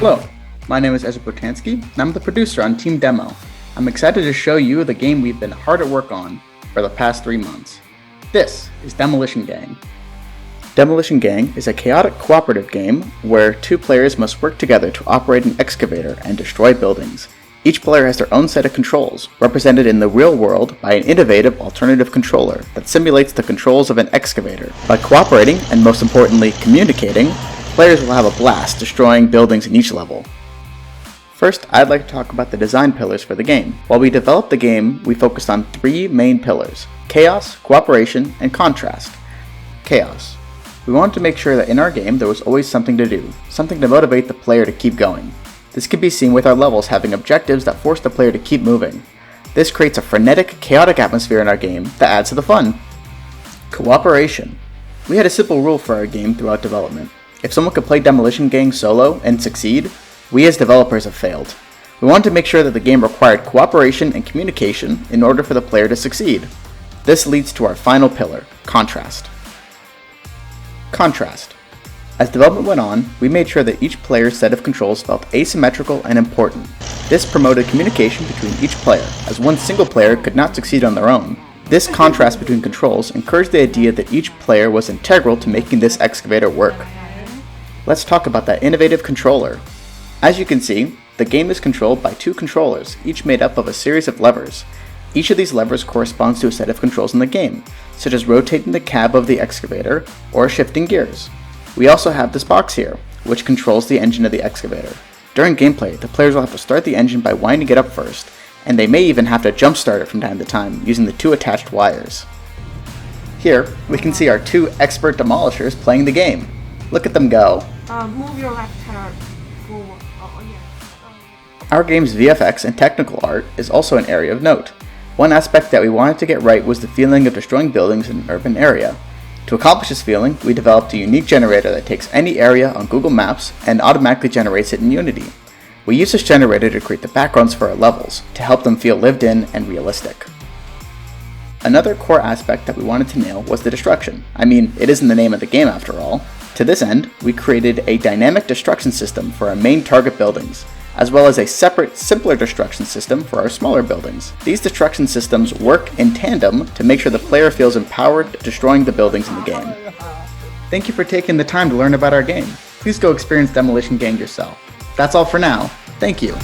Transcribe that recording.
Hello, my name is Ezra Botansky, and I'm the producer on Team Demo. I'm excited to show you the game we've been hard at work on for the past 3 months. This is Demolition Gang. Demolition Gang is a chaotic cooperative game where 2 players must work together to operate an excavator and destroy buildings. Each player has their own set of controls, represented in the real world by an innovative alternative controller that simulates the controls of an excavator. By cooperating, and most importantly, communicating, players will have a blast destroying buildings in each level. First, I'd like to talk about the design pillars for the game. While we developed the game, we focused on 3 main pillars: chaos, cooperation, and contrast. Chaos. We wanted to make sure that in our game there was always something to do, something to motivate the player to keep going. This can be seen with our levels having objectives that force the player to keep moving. This creates a frenetic, chaotic atmosphere in our game that adds to the fun. Cooperation. We had a simple rule for our game throughout development. If someone could play Demolition Gang solo and succeed, we as developers have failed. We wanted to make sure that the game required cooperation and communication in order for the player to succeed. This leads to our final pillar, contrast. Contrast. As development went on, we made sure that each player's set of controls felt asymmetrical and important. This promoted communication between each player, as one single player could not succeed on their own. This contrast between controls encouraged the idea that each player was integral to making this excavator work. Let's talk about that innovative controller. As you can see, the game is controlled by 2 controllers, each made up of a series of levers. Each of these levers corresponds to a set of controls in the game, such as rotating the cab of the excavator or shifting gears. We also have this box here, which controls the engine of the excavator. During gameplay, the players will have to start the engine by winding it up first, and they may even have to jump start it from time to time using the 2 attached wires. Here, we can see our 2 expert demolishers playing the game. Look at them go. Move your left hand forward. Our game's VFX and technical art is also an area of note. One aspect that we wanted to get right was the feeling of destroying buildings in an urban area. To accomplish this feeling, we developed a unique generator that takes any area on Google Maps and automatically generates it in Unity. We use this generator to create the backgrounds for our levels, to help them feel lived in and realistic. Another core aspect that we wanted to nail was the destruction. I mean, it isn't the name of the game after all. To this end, we created a dynamic destruction system for our main target buildings, as well as a separate, simpler destruction system for our smaller buildings. These destruction systems work in tandem to make sure the player feels empowered destroying the buildings in the game. Thank you for taking the time to learn about our game. Please go experience Demolition Gang yourself. That's all for now. Thank you.